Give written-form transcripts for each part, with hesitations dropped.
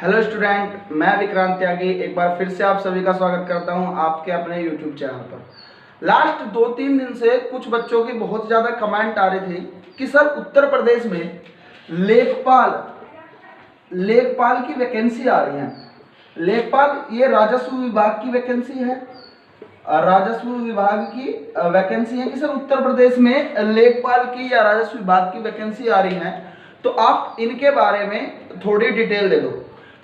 Hello student, मैं विक्रांत त्यागी एक बार फिर से आप सभी का स्वागत करता हूं आपके अपने यूट्यूब चैनल पर। लास्ट 2-3 दिन से कुछ बच्चों की बहुत ज़्यादा कमेंट आ रही थी कि सर उत्तर प्रदेश में लेखपाल की वैकेंसी आ रही है। लेखपाल ये राजस्व विभाग की वैकेंसी है। राजस्व विभाग की वैकेंसी है कि सर उत्तर प्रदेश में लेखपाल की या राजस्व विभाग की वैकेंसी आ रही है, तो आप इनके बारे में थोड़ी डिटेल दे दो।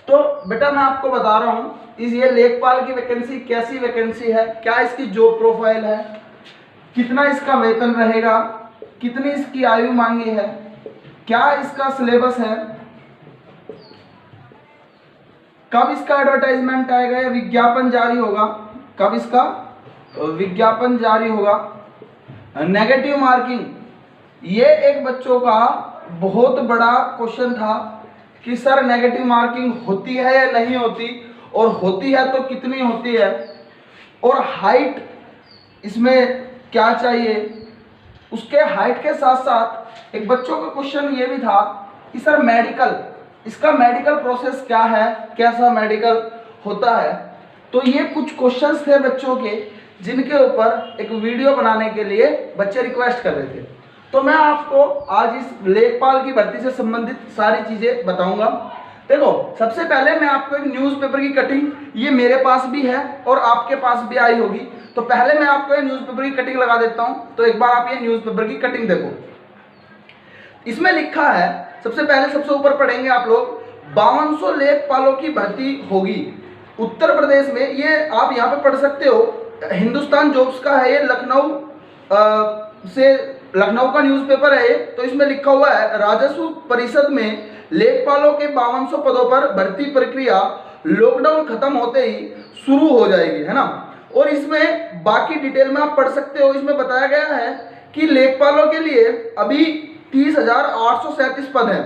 तो बेटा मैं आपको बता रहा हूँ ये लेखपाल की वैकेंसी कैसी वैकेंसी है, क्या इसकी जॉब प्रोफाइल है, कितना इसका वेतन रहेगा, कितनी इसकी आयु मांगी है, क्या इसका सिलेबस है, कब इसका एडवर्टाइजमेंट आएगा या विज्ञापन जारी होगा, कब इसका विज्ञापन जारी होगा। नेगेटिव मार्किंग, ये एक बच्चों का बहुत बड़ा क्वेश्चन था कि सर नेगेटिव मार्किंग होती है या नहीं होती, और होती है तो कितनी होती है, और हाइट इसमें क्या चाहिए। उसके हाइट के साथ साथ एक बच्चों का क्वेश्चन ये भी था कि सर मेडिकल, इसका मेडिकल प्रोसेस क्या है, कैसा मेडिकल होता है। तो ये कुछ क्वेश्चंस थे बच्चों के जिनके ऊपर एक वीडियो बनाने के लिए बच्चे रिक्वेस्ट कर रहे थे। तो मैं आपको आज इस लेखपाल की भर्ती से संबंधित सारी चीजें बताऊंगा। देखो, सबसे पहले मैं आपको एक न्यूज़पेपर की कटिंग, ये मेरे पास भी है और आपके पास भी आई होगी, तो पहले मैं आपको ये न्यूज़पेपर की कटिंग लगा देता हूं। तो एक बार आप ये न्यूज़पेपर की कटिंग देखो। इसमें लिखा है, सबसे पहले सबसे ऊपर पढ़ेंगे आप लोग, 5200 लेखपालों की भर्ती होगी उत्तर प्रदेश में। ये आप यहाँ पे पढ़ सकते हो, हिंदुस्तान जॉब्स का है, ये लखनऊ का न्यूज़पेपर है। तो इसमें लिखा हुआ है, राजस्व परिषद में लेखपालों के 5200 पदों पर भर्ती प्रक्रिया लॉकडाउन खत्म होते ही शुरू हो जाएगी, है ना। और इसमें बाकी डिटेल में आप पढ़ सकते हो। इसमें बताया गया है कि लेखपालों के लिए अभी 30,837 पद हैं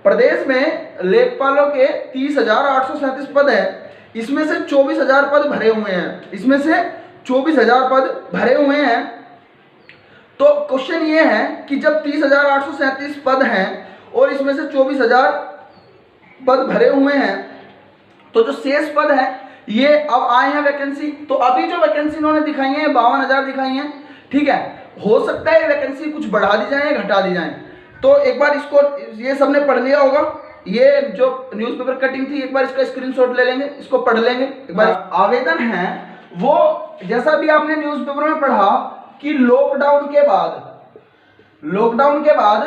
प्रदेश में। लेखपालों के 30,837 पद हैं, इसमें से 24,000 पद भरे हुए हैं, इसमें से 24,000 पद भरे हुए हैं। तो क्वेश्चन ये है कि जब 30,837 पद हैं और इसमें से 24,000 पद भरे हुए हैं, तो जो शेष पद है ये अब आए हैं वैकेंसी। तो अभी जो वैकेंसी इन्होंने दिखाई है 52,000 दिखाई है, ठीक है। हो सकता है ये वैकेंसी कुछ बढ़ा दी जाए या घटा दी जाए। तो एक बार इसको, ये सबने पढ़ लिया होगा, ये जो न्यूज़पेपर कटिंग थी, एक बार इसका स्क्रीनशॉट ले लेंगे, इसको पढ़ लेंगे एक बार। आवेदन है वो, जैसा भी आपने न्यूज़पेपर में पढ़ा कि लॉकडाउन के बाद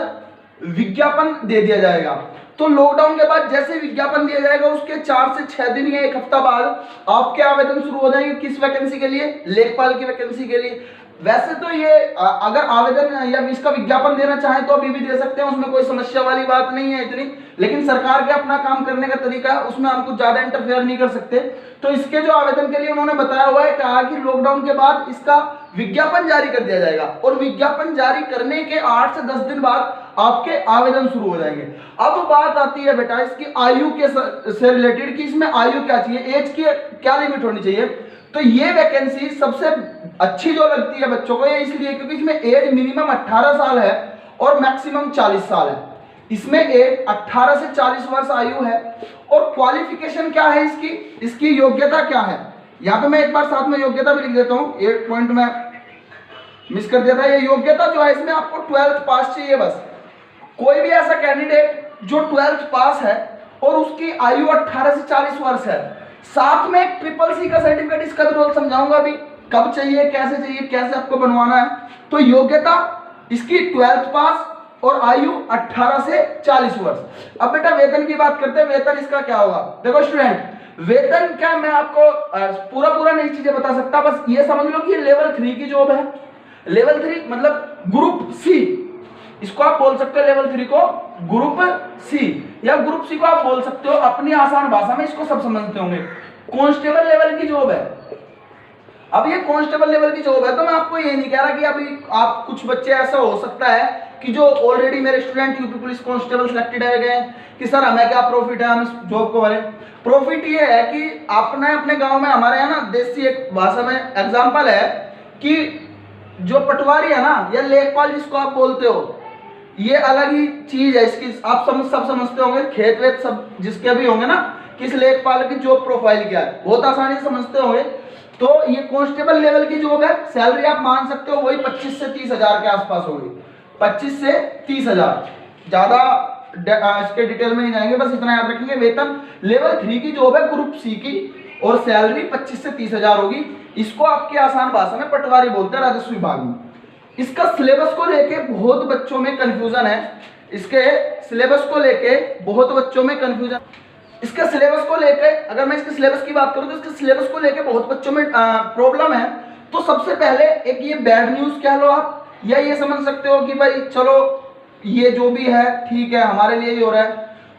विज्ञापन दे दिया जाएगा। तो लॉकडाउन के बाद जैसे विज्ञापन दिया जाएगा उसके 4 से 6 दिन या 1 हफ्ता बाद आपके आवेदन शुरू हो जाएंगे। किस वैकेंसी के लिए? लेखपाल की वैकेंसी के लिए। वैसे तो ये अगर आवेदन या इसका विज्ञापन देना चाहें तो अभी भी दे सकते हैं, उसमें कोई समस्या वाली बात नहीं है इतनी। लेकिन सरकार के अपना काम करने का तरीका है, उसमें हम कुछ ज्यादा इंटरफेयर नहीं कर सकते। तो इसके जो आवेदन के लिए उन्होंने बताया हुआ है, कहा कि लॉकडाउन के बाद इसका विज्ञापन जारी कर दिया जाएगा, और विज्ञापन जारी करने के 8 से 10 दिन बाद आपके आवेदन शुरू हो जाएंगे। अब बात आती है बेटा इसकी आयु के से रिलेटेड कि इसमें आयु क्या चाहिए, एज की क्या लिमिट होनी चाहिए। तो ये वैकेंसी सबसे अच्छी जो लगती है बच्चों को, ये इसलिए क्योंकि इसमें एज मिनिमम 18 साल है और मैक्सिमम 40 साल है। इसमें एज 18 से 40 वर्ष आयु है। और क्वालिफिकेशन क्या है इसकी योग्यता क्या है, यहाँ पे मैं एक बार साथ में योग्यता भी लिख देता हूँ, एक पॉइंट में मिस कर दिया था। ये योग्यता जो है इसमें आपको 12th पास चाहिए बस। कोई भी ऐसा कैंडिडेट जो 12th पास है और उसकी आयु 18 से 40 वर्ष है, साथ में एक CCC का सर्टिफिकेट, इसका भी रोल समझाऊंगा अभी, कब चाहिए, कैसे आपको बनवाना है। तो योग्यता इसकी 12th पास और आयु 18 से 40 वर्ष। अब बेटा वेतन की बात करते हैं, वेतन इसका क्या होगा। देखो स्टूडेंट, वेतन क्या, मैं आपको पूरा नहीं चीजें बता सकता, बस ये समझ लो कि ये लेवल 3 की जॉब है। लेवल 3 मतलब ग्रुप सी, इसको आप बोल सकते हो लेवल 3 को ग्रुप सी, या ग्रुप सी को आप बोल सकते हो अपनी आसान भाषा में, इसको सब समझते होंगे, कांस्टेबल लेवल की जॉब है। अब ये कांस्टेबल लेवल की जॉब है, तो मैं आपको ये नहीं कह रहा कि अभी आप, कुछ बच्चे ऐसा हो सकता है कि जो ऑलरेडी मेरे student UP police constable selected है गए कि सर हमें क्या प्रॉफिट है, हम इस जॉब को भरे। प्रॉफिट ये है कि अपने गांव में, हमारे यहाँ ना देसी एक भाषा में एग्जांपल है कि जो पटवारी है ना, या लेखपाल जिसको आप बोलते हो, ये अलग ही चीज है इसकी, आप सब समझते होंगे, खेत वेत सब जिसके भी होंगे ना, किस लेखपाल की जॉब प्रोफाइल क्या है, बहुत आसानी से समझते होंगे। तो ये कांस्टेबल लेवल की जॉब है, सैलरी आप मान सकते हो वही 25 से 30 हजार के आसपास होगी, 25 से 30 हजार, ज्यादा इसके डिटेल में नहीं जाएंगे, बस इतना याद रखेंगे। वेतन लेवल 3 की जॉब है ग्रुप सी की, और सैलरी 25 से 30 हजार होगी। इसको आपकी आसान भाषा में पटवारी बोलते हैं राजस्व विभाग में। इसका सिलेबस को लेके बहुत बच्चों में कंफ्यूजन है, इसके सिलेबस को लेके बहुत बच्चों में कंफ्यूजन। इसके सिलेबस को लेके, अगर मैं इसके सिलेबस की बात करूं तो इसके सिलेबस को लेके बहुत बच्चों में प्रॉब्लम है। तो सबसे पहले एक ये बैड न्यूज कह लो आप, या ये समझ सकते हो कि भाई चलो ये जो भी है ठीक है, हमारे लिए ही हो रहा है।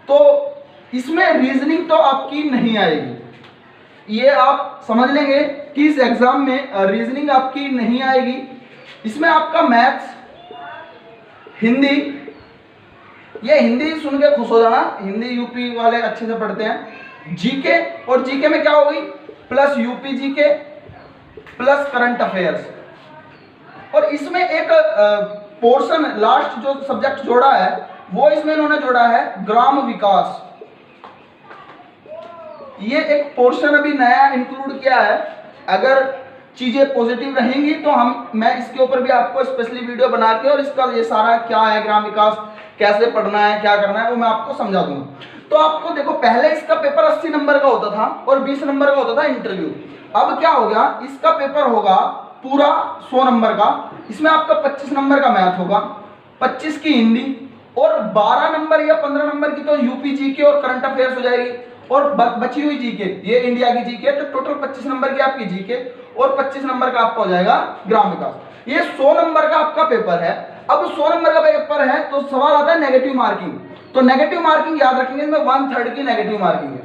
तो इसमें रीजनिंग तो आपकी नहीं आएगी, ये आप समझ लेंगे कि इस एग्जाम में रीजनिंग आपकी नहीं आएगी। इसमें आपका मैथ्स, हिंदी, ये हिंदी सुन के खुश हो जाना, हिंदी यूपी वाले अच्छे से पढ़ते हैं। जीके, और जीके में क्या होगी, plus UP GK plus current affairs. और इसमें एक पोर्शन लास्ट जो सब्जेक्ट जोड़ा है वो इसमें इन्होंने जोड़ा है ग्राम विकास। ये एक पोर्शन अभी नया इंक्लूड किया है। अगर चीजें पॉजिटिव रहेंगी तो मैं इसके ऊपर भी आपको स्पेशली वीडियो बना के, और इसका ये सारा क्या है ग्राम विकास, कैसे पढ़ना है, क्या करना है, वो मैं आपको समझा दूंगा। तो आपको देखो, पहले इसका पेपर 80 नंबर का होता था और 20 नंबर का होता था इंटरव्यू। अब क्या हो गया, इसका पेपर होगा पूरा 100 नंबर का। इसमें आपका 25 नंबर का मैथ होगा, 25 की हिंदी, और 12 नंबर या 15 नंबर की तो यूपी जीके और करंट अफेयर्स हो जाएगी, और बची हुई जीके ये इंडिया की जीके। तो टोटल 25 नंबर की आपकी जीके और 25 नंबर का आपका हो जाएगा ग्राम विकास। ये 100 नंबर का आपका पेपर है। अब 100 नंबर का पेपर है तो सवाल आता है नेगेटिव मार्किंग। तो नेगेटिव मार्किंग याद रखेंगे, इसमें 1/3 की नेगेटिव मार्किंग है।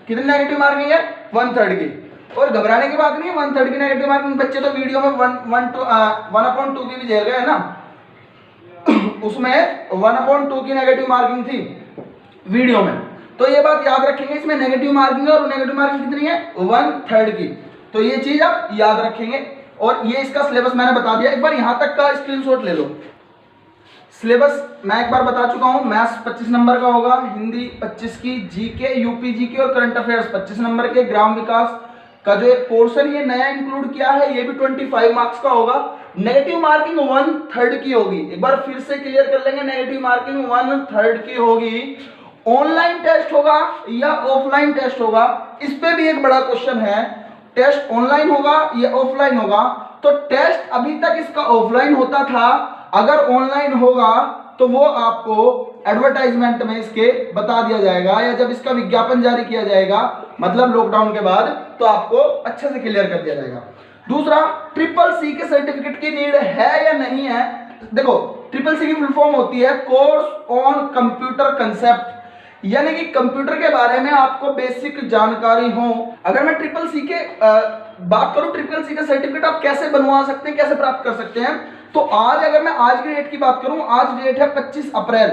कितनी नेगेटिव मार्किंग है, 1/3 की। और घबराने की बात नहीं है, 1/3 की नेगेटिव मार्किंग। बच्चे तो वीडियो में 1/2 की भी झेल गए ना उसमें 1/2 की नेगेटिव मार्किंग थी वीडियो में। तो ये बात याद रखेंगे, इसमें नेगेटिव मार्किंग है, और नेगेटिव मार्किंग कितनी है, 1/3 की। तो ये चीज आप याद रखेंगे। और ये इसका सिलेबस मैंने बता दिया, एक बार यहां तक का स्क्रीनशॉट ले लो। सिलेबस मैं एक बार बता चुका हूं, मैथ्स 25 नंबर का होगा, हिंदी 25 की, जीके यूपी जीके और करंट अफेयर्स 25 नंबर के। ग्राम विकास का जो एक पोर्शन ये नया इंक्लूड किया है, ये भी 25 मार्क्स का होगा। नेगेटिव मार्किंग 1/3 की होगी। एक बार फिर से क्लियर कर लेंगे, नेगेटिव मार्किंग 1/3 की होगी। ऑनलाइन टेस्ट होगा या ऑफलाइन टेस्ट होगा, इस पे भी एक बड़ा क्वेश्चन है। टेस्ट ऑनलाइन होगा या ऑफलाइन होगा। तो टेस्ट अभी तक इसका ऑफलाइन होता था, अगर ऑनलाइन होगा तो वो आपको एडवर्टाइजमेंट में इसके बता दिया जाएगा, या जब इसका विज्ञापन जारी किया जाएगा, मतलब लॉकडाउन के बाद, तो आपको अच्छे से क्लियर कर दिया जाएगा। दूसरा, CCC के सर्टिफिकेट की नीड है या नहीं है। देखो, CCC की फुल फॉर्म होती है कोर्स ऑन कंप्यूटर कंसेप्ट, यानी कि कंप्यूटर के बारे में आपको बेसिक जानकारी हो। अगर मैं CCC के बात करूं, CCC का सर्टिफिकेट आप कैसे बनवा सकते हैं, कैसे प्राप्त कर सकते हैं। तो आज, अगर मैं आज की डेट की बात करूं, आज डेट है 25 अप्रैल,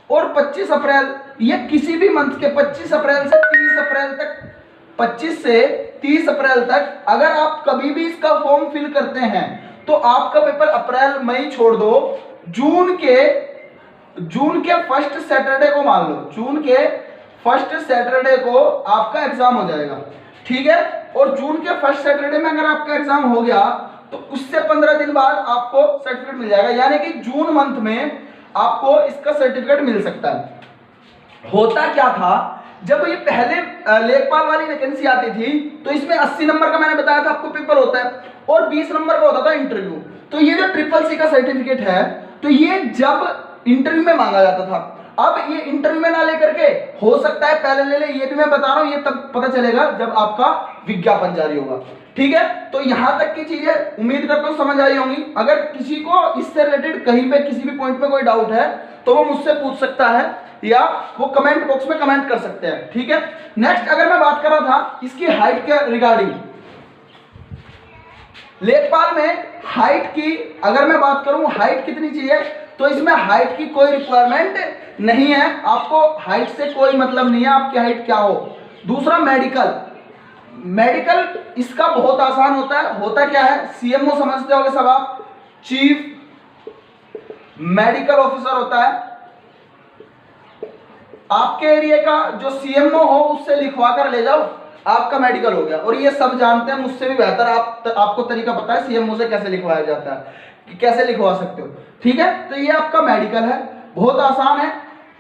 और 25 अप्रैल ये किसी भी मंथ के 25 अप्रैल से 30 अप्रैल तक, 25 से 30 अप्रैल तक अगर आप कभी भी इसका फॉर्म फिल करते हैं तो आपका पेपर अप्रैल मई छोड़ दो, जून के फर्स्ट सैटरडे को मान लो, जून के फर्स्ट सैटरडे को आपका एग्जाम हो जाएगा, ठीक है। और जून के फर्स्ट सैटरडे में अगर आपका एग्जाम हो गया तो उससे 15 दिन बाद आपको सर्टिफिकेट मिल जाएगा, यानी कि जून मंथ में आपको इसका सर्टिफिकेट मिल सकता है। होता क्या था, जब ये पहले लेखपाल वाली वैकेंसी आती थी तो इसमें 80 नंबर का मैंने बताया था आपको पेपर होता है, और 20 नंबर का होता था इंटरव्यू। तो ये जो CCC का सर्टिफिकेट है, तो ये जब इंटरव्यू में मांगा जाता था। अब ये इंटरव्यू में ना लेकर के, हो सकता है पहले ले ले, ये भी मैं बता रहा हूं, ये तब पता चलेगा जब आपका विज्ञापन जारी होगा, ठीक है। तो यहां तक की चीजें उम्मीद करता हूं समझ आई होंगी। अगर किसी को इससे रिलेटेड कहीं पे किसी भी पॉइंट पे कोई डाउट है तो वो मुझसे पूछ सकता है, या वो कमेंट बॉक्स में कमेंट कर सकते हैं, ठीक है। नेक्स्ट, अगर मैं बात कर रहा था इसकी हाइट के रिगार्डिंग, लेखपाल में हाइट की अगर मैं बात करूं, हाइट कितनी चाहिए, तो इसमें हाइट की कोई रिक्वायरमेंट नहीं है, आपको हाइट से कोई मतलब नहीं है आपकी हाइट क्या हो। दूसरा, मेडिकल इसका बहुत आसान होता है। होता क्या है, CMO समझते होंगे सब आप, चीफ मेडिकल ऑफिसर होता है, आपके एरिया का जो सीएमओ हो उससे लिखवा कर ले जाओ, आपका मेडिकल हो गया। और ये सब जानते हैं मुझसे भी बेहतर, आपको तरीका पता है सीएमओ से कैसे लिखवाया जाता है, कि कैसे लिखवा सकते हो। ठीक है, तो ये आपका मेडिकल है, बहुत आसान है,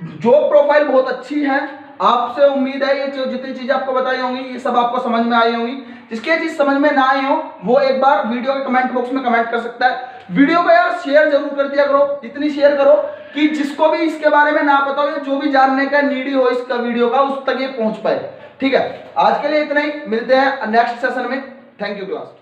जॉब प्रोफाइल बहुत अच्छी है। आपसे उम्मीद है ये जितनी चीजें आपको बताई होंगी ये सब आपको समझ में आई होंगी। जिसकी चीज समझ में ना आई हो वो एक बार वीडियो के कमेंट बॉक्स में कमेंट कर सकता है। वीडियो को यार शेयर जरूर कर दिया करो, इतनी शेयर करो कि जिसको भी इसके बारे में ना पता हो, जो भी जानने का नीडी हो इसका वीडियो का, उस तक ये पहुंच पाए। ठीक है, आज के लिए इतना ही, मिलते हैं नेक्स्ट सेशन में। Thank you class.